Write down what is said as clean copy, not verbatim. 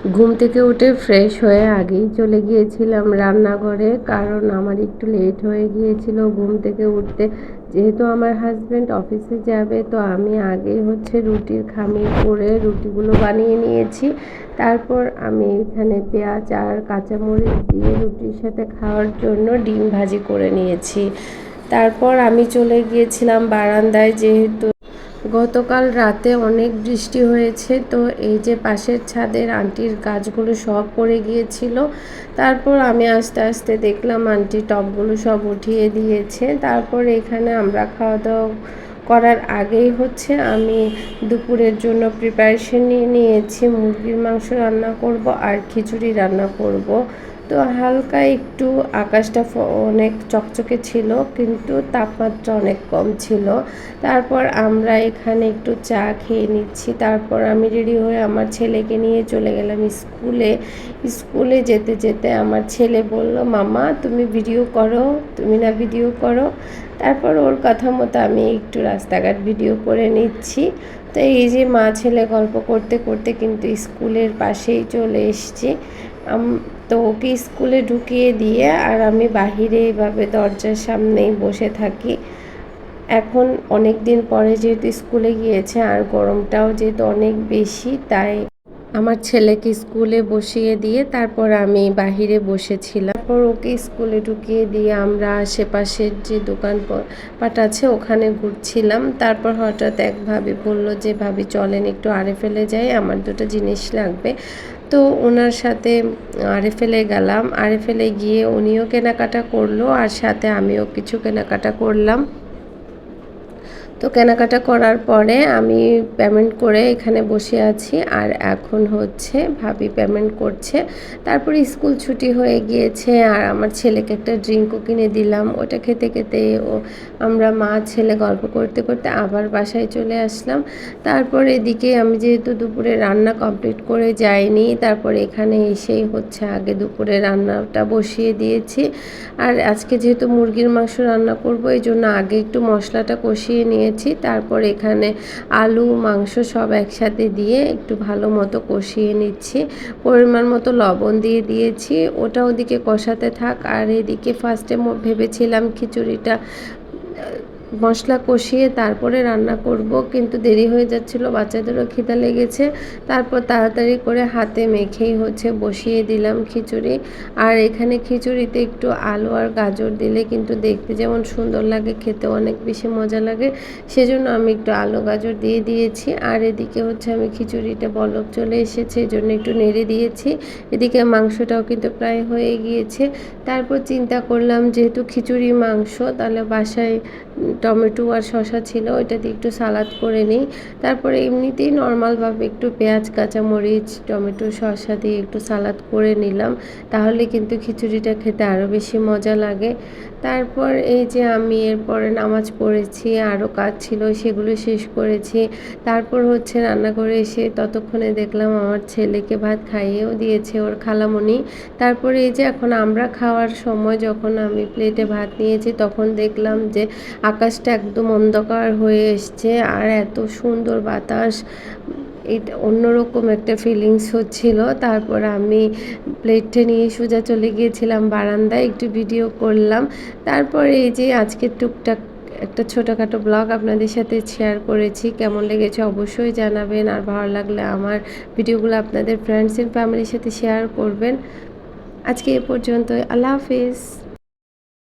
ঘুম থেকে উঠে ফ্রেশ হয়ে আগেই চলে গিয়েছিলাম রান্নাঘরে, কারণ আমার একটু লেট হয়ে গিয়েছিল ঘুম থেকে উঠতে। যেহেতু আমার হাজব্যান্ড অফিসে যাবে, তো আমি আগেই রুটির খামির করে রুটিগুলো বানিয়ে নিয়েছি। তারপর আমি এখানে পেঁয়াজ আর কাঁচামরিচ দিয়ে রুটির সাথে খাওয়ার জন্য ডিম ভাজি করে নিয়েছি। তারপর আমি চলে গিয়েছিলাম বারান্দায়, যেহেতু গতকাল রাতে অনেক বৃষ্টি হয়েছে, তো এই যে পাশের ছাদের আন্টির গাছগুলো সব পড়ে গিয়েছিল। তারপর আমি আস্তে আস্তে দেখলাম আন্টি টবগুলো সব উঠিয়ে দিয়েছে। তারপর এখানে আমরা খাওয়া দাওয়া করার আগেই আমি দুপুরের জন্য প্রিপারেশন নিয়ে নিয়েছি। মুরগির মাংস রান্না করব আর খিচুড়ি রান্না করব। তো হালকা একটু আকাশটা অনেক চকচকে ছিল, কিন্তু তাপমাত্রা অনেক কম ছিল। তারপর আমরা এখানে একটু চা খেয়ে নিচ্ছি। তারপর আমি রেডি হয়ে আমার ছেলেকে নিয়ে চলে গেলাম স্কুলে। স্কুলে যেতে যেতে আমার ছেলে বলল, মামা তুমি ভিডিও করো, তুমি না ভিডিও করো। তারপর ওর কথা মতো আমি একটু রাস্তাঘাট ভিডিও করে নিচ্ছি। তো এই যে মা ছেলে গল্প করতে করতে কিন্তু স্কুলের পাশেই চলে এসেছি। তো ওকে স্কুলে ঢুকিয়ে দিয়ে আর আমি বাহিরে এইভাবে দরজার সামনেই বসে থাকি। এখন অনেক দিন পরে যেহেতু স্কুলে গিয়েছে আর গরমটাও যেহেতু অনেক বেশি, তাই আমার ছেলেকে স্কুলে বসিয়ে দিয়ে তারপর আমি বাহিরে বসেছিলাম। তারপর ওকে স্কুলে ঢুকিয়ে দিয়ে আমরা আশেপাশের যে দোকানপাট আছে ওখানে ঘুরছিলাম। তারপর হঠাৎ এক ভাবি বললো যে, ভাবি চলেন একটু আরএফএলে যাই, আমার দুটো জিনিস লাগবে। তো ওনার সাথে আরএফএলে গেলাম। আরএফএলে গিয়ে উনিও কেনাকাটা করলো আর সাথে আমিও কিছু কেনাকাটা করলাম। তো কেনাকাটা করার পরে আমি পেমেন্ট করে এখানে বসে আছি, আর এখন ভাবি পেমেন্ট করছে। তারপরে স্কুল ছুটি হয়ে গিয়েছে আর আমার ছেলেকে একটা ড্রিঙ্কও কিনে দিলাম। ওটা খেতে খেতে আমরা মা ছেলে গল্প করতে করতে আবার বাসায় চলে আসলাম। তারপর এদিকে আমি যেহেতু দুপুরে রান্না কমপ্লিট করে যাইনি, তারপর এখানে এসেই আগে দুপুরে রান্নাটা বসিয়ে দিয়েছি। আর আজকে যেহেতু মুরগির মাংস রান্না করব, এই জন্য আগে একটু মশলাটা কষিয়ে নিয়েছি। তারপর এখানে আলু মাংস সব একসাথে দিয়ে একটু ভালো মতো কষিয়ে নিচ্ছি। পরিমাণ মতো লবণ দিয়ে দিয়েছি। ওটা ওদিকে কষাতে থাক, আর এদিকে ফার্স্টে ভেবেছিলাম খিচুড়িটা মশলা কষিয়ে তারপরে রান্না করব, কিন্তু দেরি হয়ে যাচ্ছিল, বাচ্চাদেরও খিদা লেগেছে। তারপর তাড়াতাড়ি করে হাতে মেখেই বসিয়ে দিলাম খিচুড়ি। আর এখানে খিচুড়িতে একটু আলু আর গাজর দিলে কিন্তু দেখতে যেমন সুন্দর লাগে, খেতে অনেক বেশি মজা লাগে। সেজন্য আমি একটু আলু গাজর দিয়ে দিয়েছি। আর এদিকে আমি খিচুড়িটা বলক চলে এসেছে, এই জন্য একটু নেড়ে দিয়েছি। এদিকে মাংসটাও কিন্তু প্রায় হয়ে গিয়েছে। তারপর চিন্তা করলাম যেহেতু খিচুড়ি মাংস, তাহলে বাসায় টমেটো আর শসা ছিল, ওইটা দিয়ে একটু সালাদ করে নিই। তারপরে এমনিতেই নর্মালভাবে একটু পেঁয়াজ কাঁচামরিচ টমেটো শসা দিয়ে একটু সালাদ করে নিলাম, তাহলে কিন্তু খিচুড়িটা খেতে আরও বেশি মজা লাগে। তারপর এই যে আমি এরপরে নামাজ পড়েছি, আরও কাজ ছিল সেগুলো শেষ করেছি। তারপর রান্নাঘরে এসে ততক্ষণে দেখলাম আমার ছেলেকে ভাত খাইয়েও দিয়েছে ওর খালামণি। তারপরে এই যে এখন আমরা খাওয়ার সময় যখন আমি প্লেটে ভাত নিয়েছি, তখন দেখলাম যে আকাশটা একদম অন্ধকার হয়ে এসছে আর এত সুন্দর বাতাস, এটা অন্যরকম একটা ফিলিংস হচ্ছিল। তারপর আমি প্লেটটা নিয়ে সোজা চলে গিয়েছিলাম বারান্দায়, একটু ভিডিও করলাম। তারপর এই যে আজকে টুকটাক একটা ছোটোখাটো ব্লগ আপনাদের সাথে শেয়ার করেছি। কেমন লেগেছে অবশ্যই জানাবেন, আর ভালো লাগলে আমার ভিডিওগুলো আপনাদের ফ্রেন্ডস এন্ড ফ্যামিলির সাথে শেয়ার করবেন। আজকে এ পর্যন্তই। আল্লাহ হাফিজ।